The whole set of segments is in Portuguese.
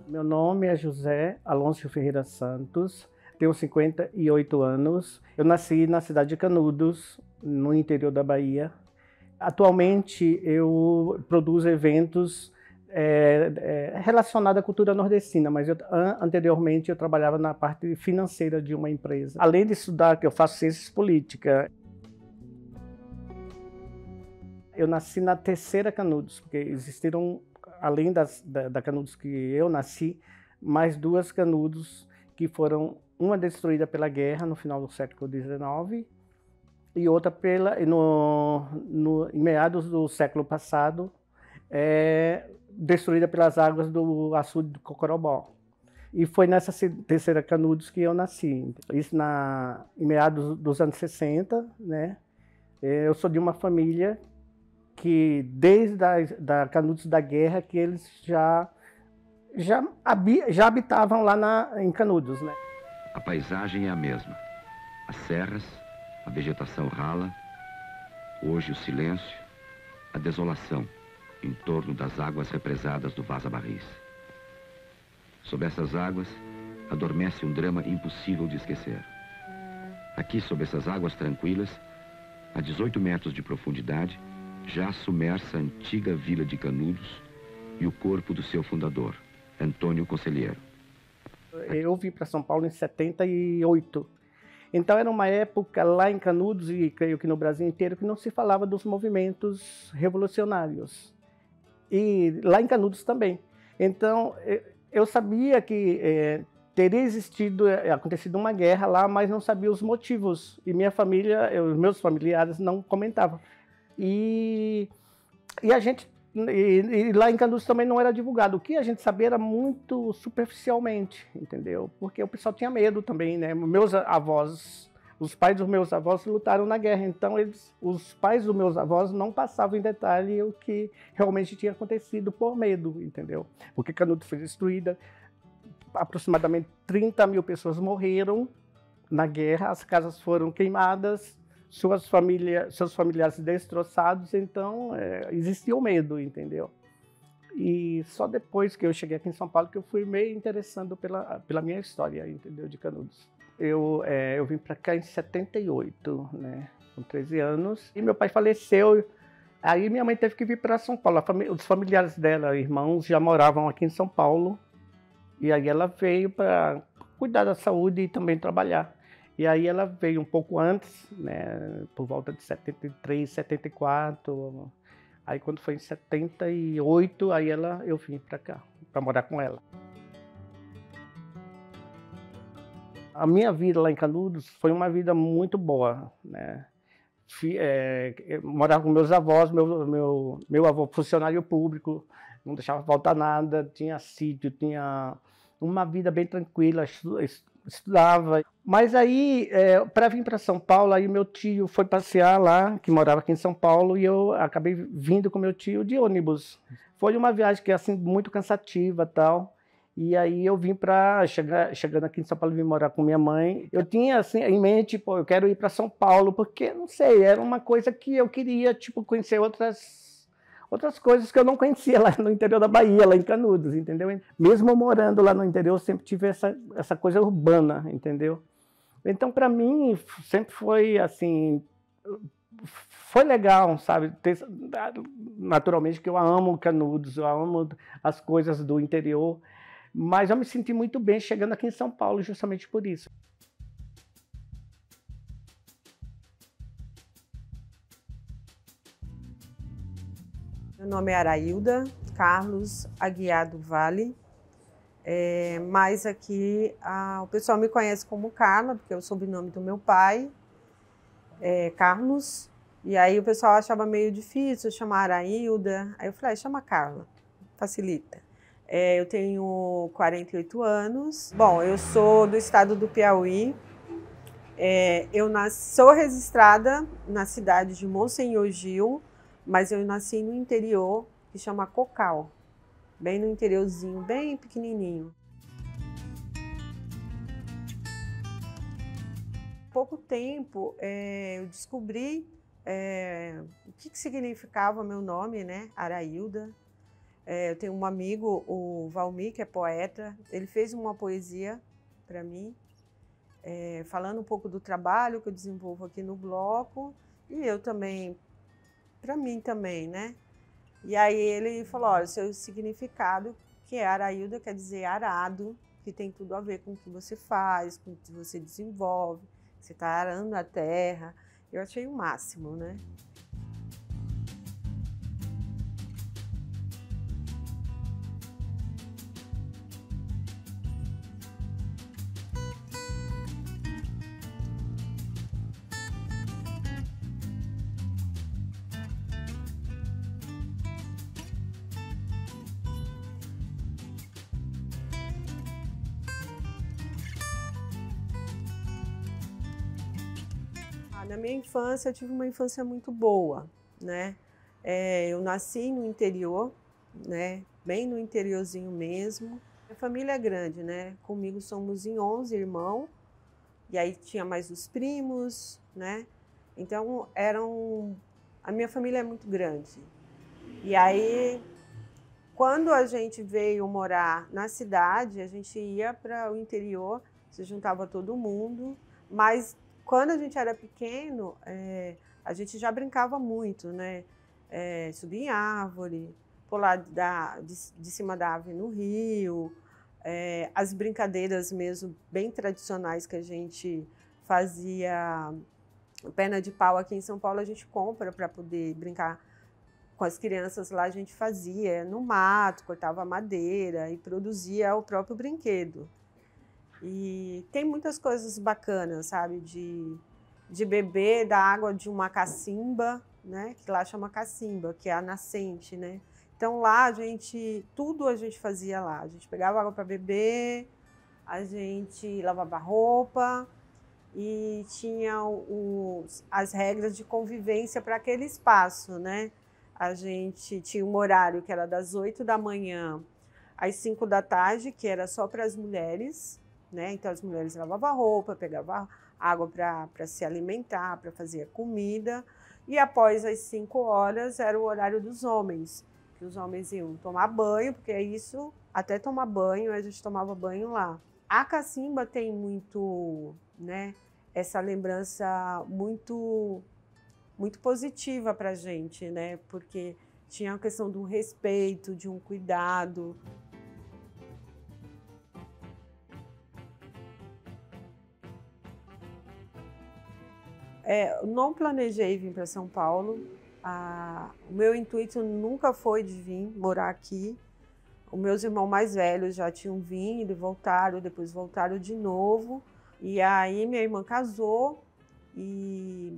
Meu nome é José Alonso Ferreira Santos, tenho 58 anos. Eu nasci na cidade de Canudos, no interior da Bahia. Atualmente eu produzo eventos relacionados à cultura nordestina, mas anteriormente eu trabalhava na parte financeira de uma empresa. Além de estudar, que eu faço ciências políticas. Eu nasci na terceira Canudos, porque existiram, além da Canudos que eu nasci, mais duas Canudos que foram, uma destruída pela guerra no final do século XIX e outra em meados do século passado, destruída pelas águas do açude do Cocorobó. E foi nessa terceira Canudos que eu nasci. Isso em meados dos anos 60, né? Eu sou de uma família que desde da Canudos da Guerra que eles já habitavam lá em Canudos, né? A paisagem é a mesma. As serras, a vegetação rala, hoje o silêncio, a desolação em torno das águas represadas do Vaza Barris. Sob essas águas, adormece um drama impossível de esquecer. Aqui, sob essas águas tranquilas, a 18 metros de profundidade, já submersa a antiga vila de Canudos e o corpo do seu fundador, Antônio Conselheiro. Eu vim para São Paulo em 78. Então era uma época lá em Canudos, e creio que no Brasil inteiro, que não se falava dos movimentos revolucionários. E lá em Canudos também. Então eu sabia que teria acontecido uma guerra lá, mas não sabia os motivos. E minha família, os meus familiares não comentavam. E lá em Canudos também não era divulgado. O que a gente sabia era muito superficialmente, entendeu? Porque o pessoal tinha medo também, né? Os pais dos meus avós lutaram na guerra, então os pais dos meus avós não passavam em detalhe o que realmente tinha acontecido por medo, entendeu? Porque Canudos foi destruída, aproximadamente 30 mil pessoas morreram na guerra, as casas foram queimadas, seus familiares destroçados, então existia o medo, entendeu? E só depois que eu cheguei aqui em São Paulo que eu fui meio interessando pela minha história, entendeu, de Canudos. Eu vim para cá em 78, né, com 13 anos, e meu pai faleceu. Aí minha mãe teve que vir para São Paulo. Os familiares dela, irmãos, já moravam aqui em São Paulo, e aí ela veio para cuidar da saúde e também trabalhar. E aí ela veio um pouco antes, né, por volta de 73, 74. Aí quando foi em 78, aí eu vim para cá, para morar com ela. A minha vida lá em Canudos foi uma vida muito boa, né? Morava com meus avós, meu avô funcionário público, não deixava faltar nada, tinha sítio, tinha uma vida bem tranquila, estudava. Mas aí, para vir para São Paulo, aí meu tio foi passear lá, que morava aqui em São Paulo, e eu acabei vindo com meu tio de ônibus. Foi uma viagem que assim muito cansativa, tal. E aí eu vim chegando aqui em São Paulo, vim morar com minha mãe. Eu tinha assim em mente, pô, eu quero ir para São Paulo, porque não sei, era uma coisa que eu queria, tipo, conhecer outras coisas que eu não conhecia lá no interior da Bahia, lá em Canudos, entendeu? Mesmo morando lá no interior, eu sempre tive essa coisa urbana, entendeu? Então, para mim, sempre foi assim, foi legal, sabe? Naturalmente que eu amo Canudos, eu amo as coisas do interior, mas eu me senti muito bem chegando aqui em São Paulo justamente por isso. Meu nome é Arailda Carlos Aguiar do Vale, mas aqui o pessoal me conhece como Carla, porque é o sobrenome do meu pai, Carlos, e aí o pessoal achava meio difícil chamar Arailda, aí eu falei, chama Carla, facilita. Eu tenho 48 anos, bom, eu sou do estado do Piauí, sou registrada na cidade de Monsenhor Gil, mas eu nasci no interior, que chama Cocal, bem no interiorzinho, bem pequenininho. Há pouco tempo eu descobri o que significava meu nome, né, Arailda. Eu tenho um amigo, o Valmir, que é poeta, ele fez uma poesia para mim, falando um pouco do trabalho que eu desenvolvo aqui no bloco, e eu também, para mim também, né? E aí ele falou, olha, o seu significado, que é Arailda, quer dizer arado, que tem tudo a ver com o que você faz, com o que você desenvolve, você está arando a terra. Eu achei o máximo, né? Na minha infância, eu tive uma infância muito boa, né? Eu nasci no interior, né? Bem no interiorzinho mesmo. Minha família é grande, né? Comigo somos em 11 irmãos, e aí tinha mais os primos, né? Então, a minha família é muito grande. E aí, quando a gente veio morar na cidade, a gente ia para o interior, se juntava todo mundo, mas quando a gente era pequeno, a gente já brincava muito, né? Subir em árvore, pular de cima da árvore no rio, as brincadeiras mesmo bem tradicionais que a gente fazia, perna de pau aqui em São Paulo a gente compra para poder brincar com as crianças lá, a gente fazia no mato, cortava madeira e produzia o próprio brinquedo. E tem muitas coisas bacanas, sabe, de beber da água de uma cacimba, né, que lá chama cacimba, que é a nascente, né. Então lá tudo a gente fazia lá, a gente pegava água para beber, a gente lavava roupa e tinha as regras de convivência para aquele espaço, né. A gente tinha um horário que era das 8 da manhã às 5 da tarde, que era só para as mulheres, né? Então as mulheres lavavam roupa, pegavam água para se alimentar, para fazer comida, e após as 5 horas era o horário dos homens, que os homens iam tomar banho, porque é isso, até tomar banho, a gente tomava banho lá. A cacimba tem muito, né, essa lembrança muito positiva para a gente, né? Porque tinha a questão do respeito, de um cuidado. Não planejei vir para São Paulo. O meu intuito nunca foi de vir morar aqui. Os meus irmãos mais velhos já tinham vindo, voltaram, depois voltaram de novo. E aí minha irmã casou e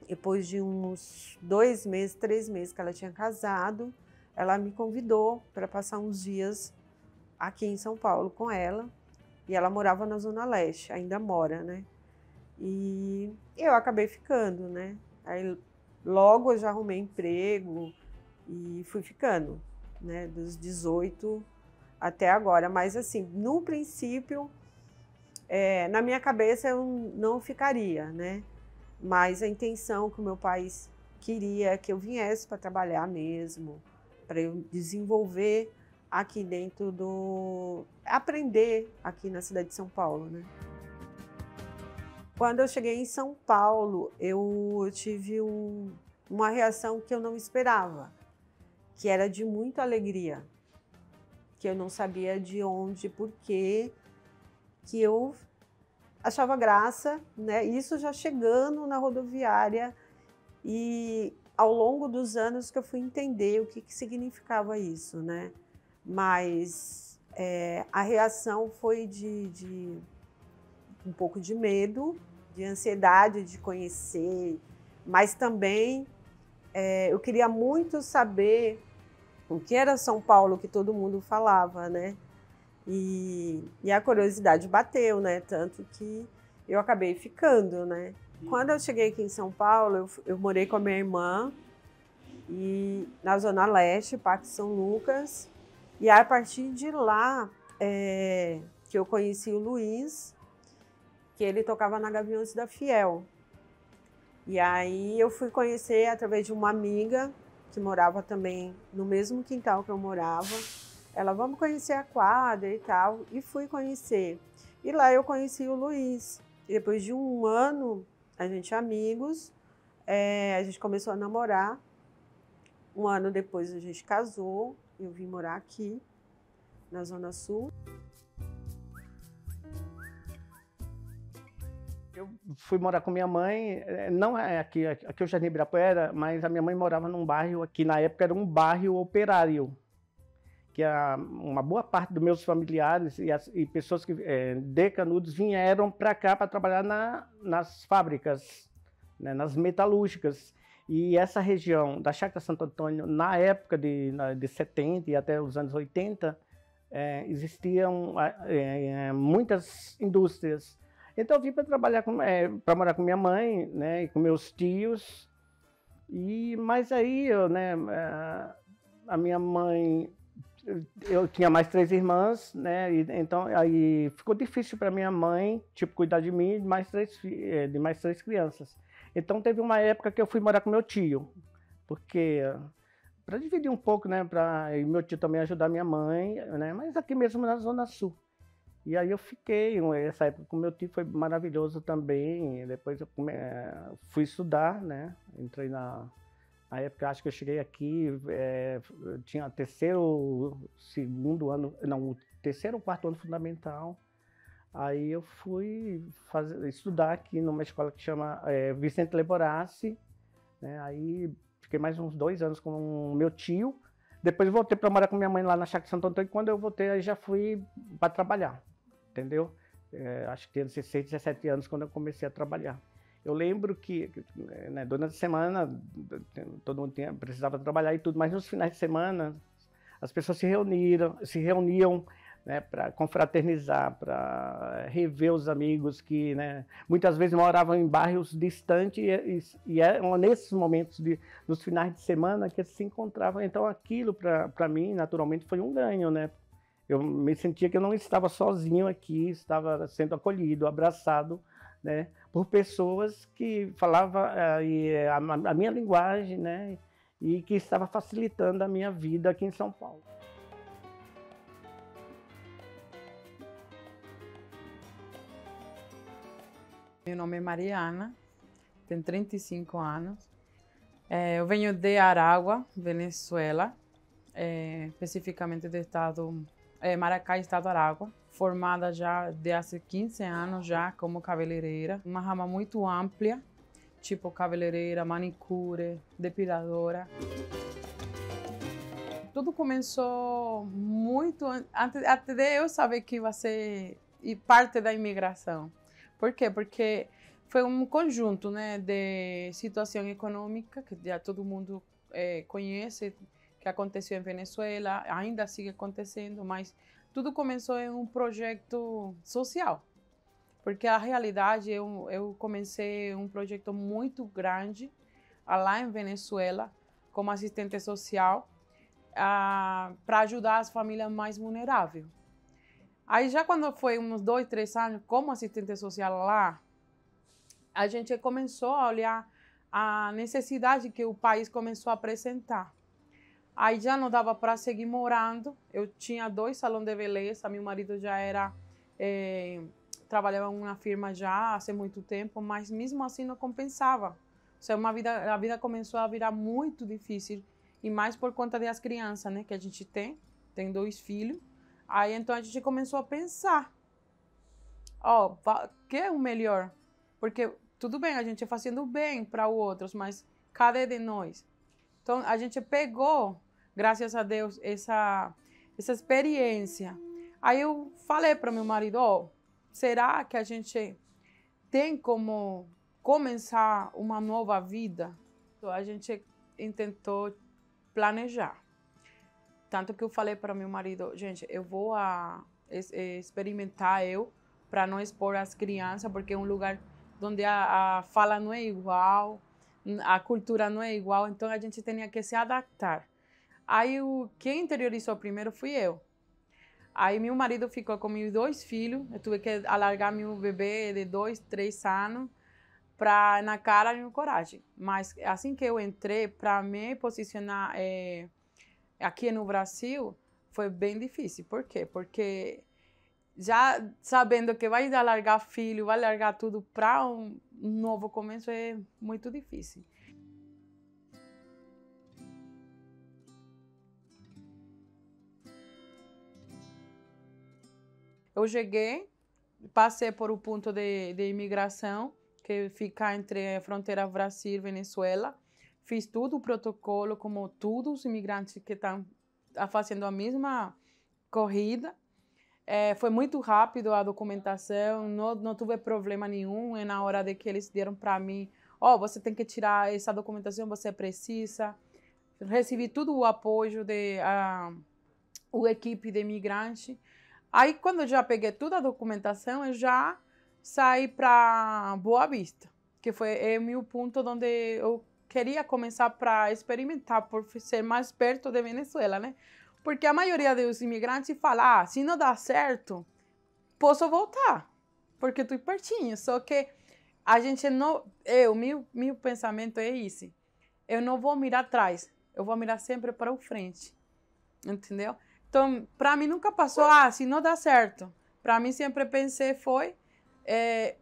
depois de uns 2 meses, 3 meses que ela tinha casado, ela me convidou para passar uns dias aqui em São Paulo com ela. E ela morava na Zona Leste, ainda mora, né? E eu acabei ficando, né? Aí logo eu já arrumei emprego e fui ficando, né? Dos 18 até agora. Mas assim, no princípio, na minha cabeça eu não ficaria, né? Mas a intenção que o meu pai queria é que eu viesse para trabalhar mesmo, para eu desenvolver aqui dentro aprender aqui na cidade de São Paulo, né? Quando eu cheguei em São Paulo, eu tive uma reação que eu não esperava, que era de muita alegria, que eu não sabia de onde, por quê, que eu achava graça, né? Isso já chegando na rodoviária e ao longo dos anos que eu fui entender o que significava isso, né? Mas a reação foi de um pouco de medo, de ansiedade de conhecer, mas também eu queria muito saber o que era São Paulo, que todo mundo falava, né? E a curiosidade bateu, né? Tanto que eu acabei ficando, né? Quando eu cheguei aqui em São Paulo, eu morei com a minha irmã e na Zona Leste, Parque São Lucas. E a partir de lá que eu conheci o Luiz, que ele tocava na Gaviões da Fiel. E aí eu fui conhecer através de uma amiga que morava também no mesmo quintal que eu morava. Ela, vamos conhecer a quadra e tal, e fui conhecer. E lá eu conheci o Luiz. E depois de um ano, a gente amigos, a gente começou a namorar. Um ano depois a gente casou, eu vim morar aqui, na Zona Sul. Eu fui morar com minha mãe, não é aqui eu já em Ibirapuera, mas a minha mãe morava num bairro, que na época era um bairro operário, que uma boa parte dos meus familiares e pessoas de Canudos vieram para cá para trabalhar nas fábricas, né, nas metalúrgicas. E essa região da Chácara Santo Antônio, na época de 70 e até os anos 80, existiam muitas indústrias. Então eu vim para trabalhar, para morar com minha mãe, né, e com meus tios. Mas aí, a minha mãe, eu tinha mais 3 irmãs, né, então aí ficou difícil para minha mãe, tipo, cuidar de mim de mais 3 crianças. Então teve uma época que eu fui morar com meu tio, porque para dividir um pouco, né, e meu tio também ajudar minha mãe, né, mas aqui mesmo na Zona Sul. E aí eu fiquei, essa época com meu tio foi maravilhoso também. Depois eu fui estudar, né? Entrei na época, acho que eu cheguei aqui, eu tinha terceiro ou quarto ano fundamental. Aí eu fui estudar aqui numa escola que chama Vicente Leborassi, né? Aí fiquei mais uns 2 anos com o meu tio. Depois eu voltei para morar com minha mãe lá na Chácara Santo Antônio. E quando eu voltei, aí já fui para trabalhar. Entendeu? Acho que tinha 16, 17 anos quando eu comecei a trabalhar. Eu lembro que, né, durante a semana todo mundo precisava trabalhar e tudo, mas nos finais de semana as pessoas se reuniam, né, para confraternizar, para rever os amigos que, né, muitas vezes moravam em bairros distantes e eram nesses momentos nos finais de semana que eles se encontravam. Então aquilo para mim naturalmente foi um ganho, né? Eu me sentia que eu não estava sozinho aqui, estava sendo acolhido, abraçado, né, por pessoas que falavam a minha linguagem, né, e que estava facilitando a minha vida aqui em São Paulo. Meu nome é Mariana, tenho 35 anos. Eu venho de Aragua, Venezuela, especificamente do estado Maracay, estado de Aragua, formada já desde há 15 anos já como cabeleireira, uma rama muito ampla, tipo cabeleireira, manicure, depiladora. Tudo começou muito antes até de eu saber que ia ser parte da imigração. Por quê? Porque foi um conjunto, né, de situação econômica que já todo mundo conhece, que aconteceu em Venezuela, ainda sigue acontecendo, mas tudo começou em um projeto social. Porque a realidade, eu comecei um projeto muito grande lá em Venezuela, como assistente social, para ajudar as famílias mais vulneráveis. Aí já quando foi uns 2, 3 anos como assistente social lá, a gente começou a olhar a necessidade que o país começou a apresentar. Aí já não dava para seguir morando. Eu tinha 2 salões de beleza, meu marido já trabalhava em uma firma já há muito tempo, mas mesmo assim não compensava. Ou seja, a vida começou a virar muito difícil, e mais por conta das crianças, né, que a gente tem 2 filhos. Aí então a gente começou a pensar, que é o melhor? Porque tudo bem, a gente fazendo bem para os outros, mas cadê de nós? Então, a gente pegou, graças a Deus, essa experiência. Aí eu falei para meu marido, será que a gente tem como começar uma nova vida? Então, a gente tentou planejar. Tanto que eu falei para meu marido, gente, eu vou experimentar para não expor as crianças, porque é um lugar onde a fala não é igual, a cultura não é igual, então a gente tinha que se adaptar. Aí quem interiorizou primeiro fui eu. Aí meu marido ficou com meus 2 filhos, eu tive que alargar meu bebê de 2, 3 anos na cara e na coragem. Mas assim que eu entrei, para me posicionar aqui no Brasil, foi bem difícil. Por quê? Porque já sabendo que vai largar filho, vai largar tudo para um novo começo, é muito difícil. Eu cheguei, passei por um ponto de imigração, que fica entre a fronteira Brasil e Venezuela. Fiz todo o protocolo, como todos os imigrantes que estão fazendo a mesma corrida. Foi muito rápido a documentação, não tive problema nenhum. E na hora de que eles deram para mim, você tem que tirar essa documentação, você precisa. Recebi todo o apoio da equipe de imigrante. Aí, quando eu já peguei toda a documentação, eu já saí para Boa Vista, que foi o meu ponto onde eu queria começar para experimentar, por ser mais perto de Venezuela, né? Porque a maioria dos imigrantes fala, se não dá certo, posso voltar, porque estou pertinho. Só que a gente não... meu pensamento é esse. Eu não vou mirar atrás, eu vou mirar sempre para o frente, entendeu? Então, para mim nunca passou, se não dá certo. Para mim sempre pensei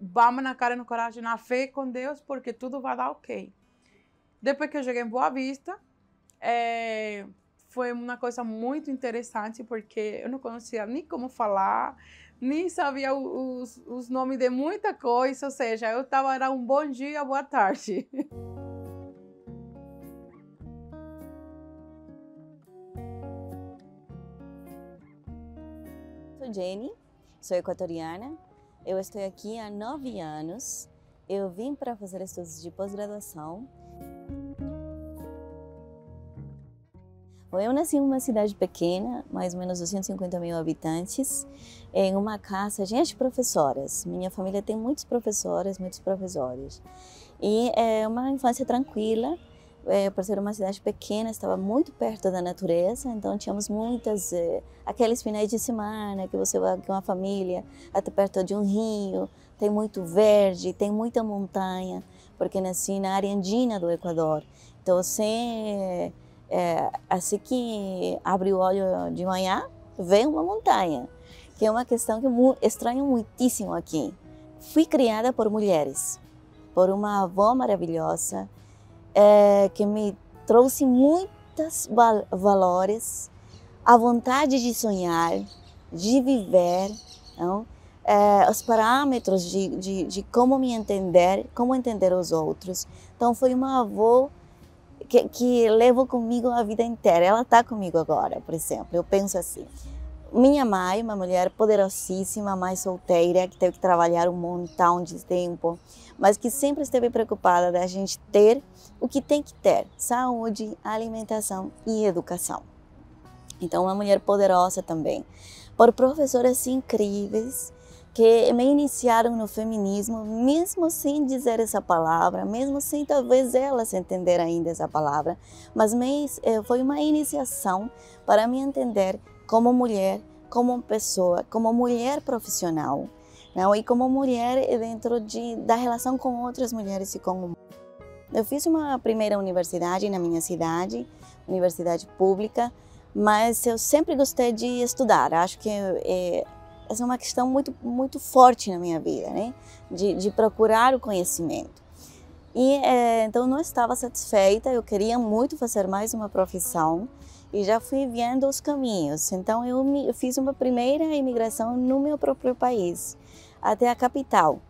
vamos na cara e na coragem, na fé com Deus, porque tudo vai dar ok. Depois que eu cheguei em Boa Vista, foi uma coisa muito interessante, porque eu não conhecia nem como falar, nem sabia os nomes de muita coisa, ou seja, era um bom dia, boa tarde. Sou Jenny, sou equatoriana, eu estou aqui há 9 anos, eu vim para fazer estudos de pós-graduação. Eu nasci em uma cidade pequena, mais ou menos 250 mil habitantes, em uma casa cheia de professoras. Minha família tem muitos professores. E é uma infância tranquila, por ser uma cidade pequena, estava muito perto da natureza, então tínhamos aqueles finais de semana que você vai com a família até perto de um rio, tem muito verde, tem muita montanha, porque nasci na área andina do Equador. Então você, assim que abre o olho de manhã, vê uma montanha, que é uma questão que eu estranho muitíssimo aqui. Fui criada por mulheres, por uma avó maravilhosa, que me trouxe muitos valores, a vontade de sonhar, de viver, não? Os parâmetros de como me entender, como entender os outros. Então foi uma avó que levo comigo a vida inteira. Ela está comigo agora, por exemplo. Eu penso assim, minha mãe, uma mulher poderosíssima, mãe solteira, que teve que trabalhar um montão de tempo, mas que sempre esteve preocupada da gente ter o que tem que ter: saúde, alimentação e educação. Então, uma mulher poderosa também. Por professoras incríveis que me iniciaram no feminismo, mesmo sem dizer essa palavra, mesmo sem talvez elas entenderem ainda essa palavra, mas foi uma iniciação para me entender como mulher, como pessoa, como mulher profissional, não? E como mulher dentro da relação com outras mulheres e com o mundo. Eu fiz uma primeira universidade na minha cidade, universidade pública, mas eu sempre gostei de estudar. Acho que essa é uma questão muito forte na minha vida, né? De procurar o conhecimento. E então não estava satisfeita, eu queria muito fazer mais uma profissão e já fui vendo os caminhos. Então eu fiz uma primeira imigração no meu próprio país, até a capital.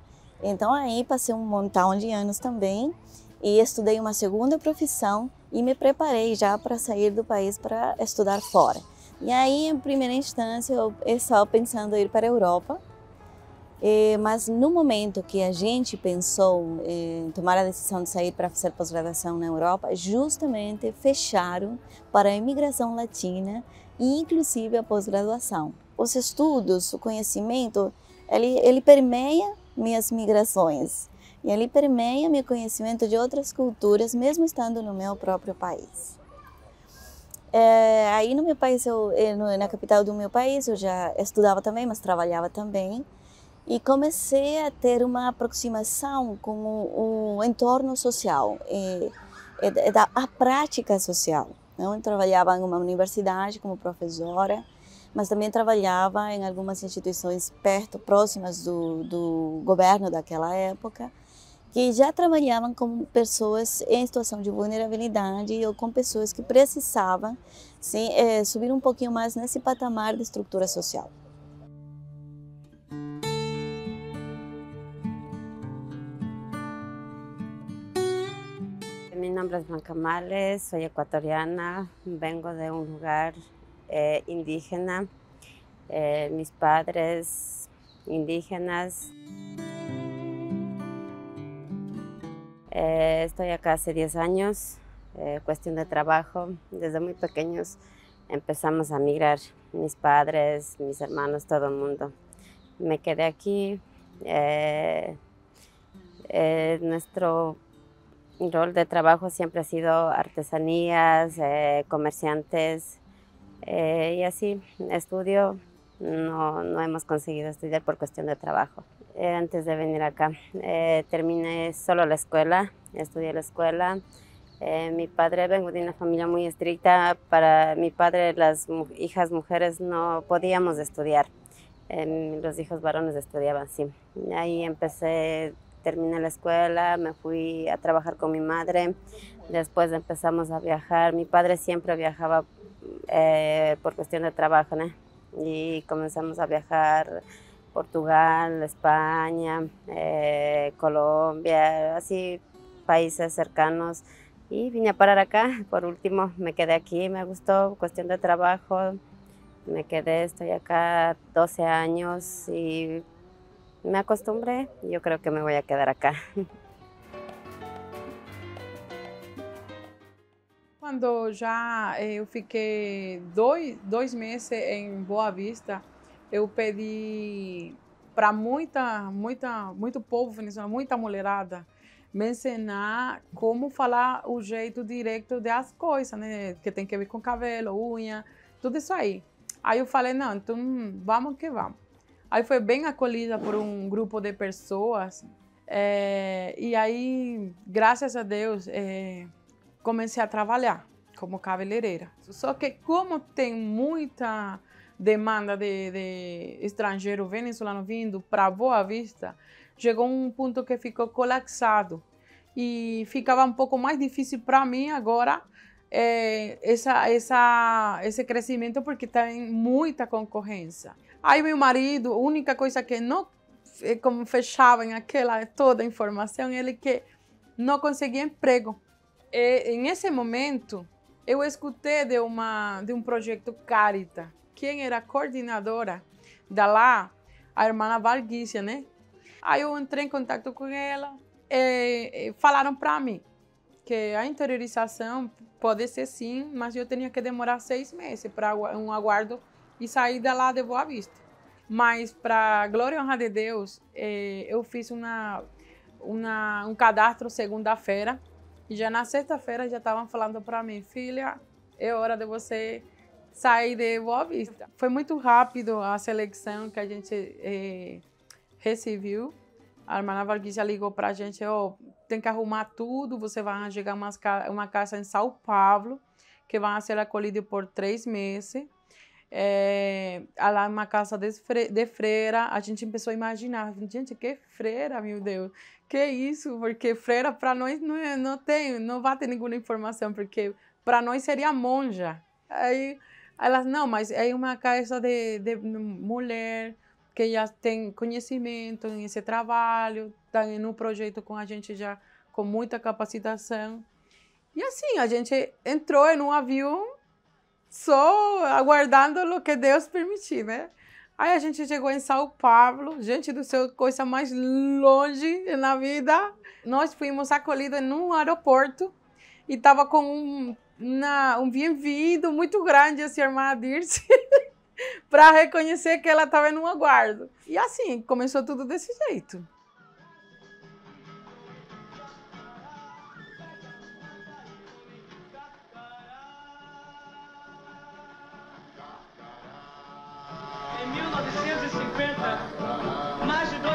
Então aí passei um montão de anos também e estudei uma segunda profissão e me preparei já para sair do país para estudar fora. E aí, em primeira instância, eu estava pensando em ir para a Europa, mas no momento que a gente pensou em tomar a decisão de sair para fazer pós-graduação na Europa, justamente fecharam para a imigração latina e inclusive a pós-graduação. Os estudos, o conhecimento, ele permeia minhas migrações e ele permeia meu conhecimento de outras culturas, mesmo estando no meu próprio país. Aí no meu país, na capital do meu país, eu já estudava também, mas trabalhava também. e comecei a ter uma aproximação com o entorno social, a prática social. Eu trabalhava em uma universidade como professora, mas também trabalhava em algumas instituições próximas do governo daquela época, que já trabalhavam com pessoas em situação de vulnerabilidade ou com pessoas que precisavam subir um pouquinho mais nesse patamar de estrutura social. Mi nombre es Blanca Males, soy ecuatoriana, vengo de un lugar indígena, mis padres indígenas. Estoy acá hace 10 años, cuestión de trabajo. Desde muy pequeños empezamos a migrar, mis padres, mis hermanos, todo el mundo. Me quedé aquí. Nuestro rol de trabajo siempre ha sido artesanías, comerciantes, y así. Estudio, no hemos conseguido estudiar por cuestión de trabajo. Antes de venir acá, terminé solo la escuela, estudié la escuela. Mi padre, vengo de una familia muy estricta. Para mi padre, las hijas mujeres no podíamos estudiar. Los hijos varones estudiaban, sí. Ahí empecé. Terminé la escuela, me fui a trabajar con mi madre, después empezamos a viajar. Mi padre siempre viajaba por cuestión de trabajo, ¿no? Y comenzamos a viajar Portugal, España, Colombia, así países cercanos. Y vine a parar acá. Por último me quedé aquí, me gustó, cuestión de trabajo. Me quedé, estoy acá 12 años y me acostumbré, yo creo que me voy a quedar acá. Quando já eu fiquei dois meses em Boa Vista, eu pedi para muito povo venezuelano, muita mulherada, me ensinar como falar o jeito direito das coisas, né? Que tem que ver com cabelo, unha, tudo isso aí. Aí eu falei, não, então vamos que vamos. Aí foi bem acolhida por um grupo de pessoas, e aí, graças a Deus, comecei a trabalhar como cabeleireira. Só que como tem muita demanda de estrangeiro venezuelano vindo para Boa Vista, chegou um ponto que ficou colapsado e ficava um pouco mais difícil para mim agora esse crescimento, porque tem muita concorrência. Aí meu marido, a única coisa que não como fechava em aquela toda a informação, ele que não conseguia emprego. E nesse momento, eu escutei de um projeto Caritas. Quem era a coordenadora da lá, a irmã Varguícia, né? Aí eu entrei em contato com ela e falaram para mim que a interiorização pode ser sim, mas eu tinha que demorar 6 meses para um aguardo e sair de lá de Boa Vista. Mas, para glória e honra de Deus, eu fiz um cadastro segunda-feira e já na sexta-feira já estavam falando para mim, filha, é hora de você sair de Boa Vista. Foi muito rápido a seleção que a gente recebeu. A irmã Varguícia ligou para a gente, tem que arrumar tudo, você vai chegar uma casa em São Paulo, que vai ser acolhida por 3 meses. Lá uma casa de freira. A gente começou a imaginar, gente, que freira, meu Deus, que isso, porque freira para nós não vai ter nenhuma informação, porque para nós seria monja. Aí elas, não, mas é uma casa de mulher que já tem conhecimento nesse trabalho, está no projeto com a gente já com muita capacitação. E assim, a gente entrou em um avião só aguardando o que Deus permitir, né? Aí a gente chegou em São Paulo, gente do céu, coisa mais longe na vida. Nós fomos acolhidos num aeroporto e estava com um bem-vindo muito grande, assim, a irmã Dirce, para reconhecer que ela estava em um aguardo. E assim, começou tudo desse jeito. Em 1950, mais de 2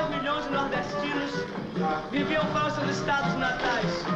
viviam falsos estados natais.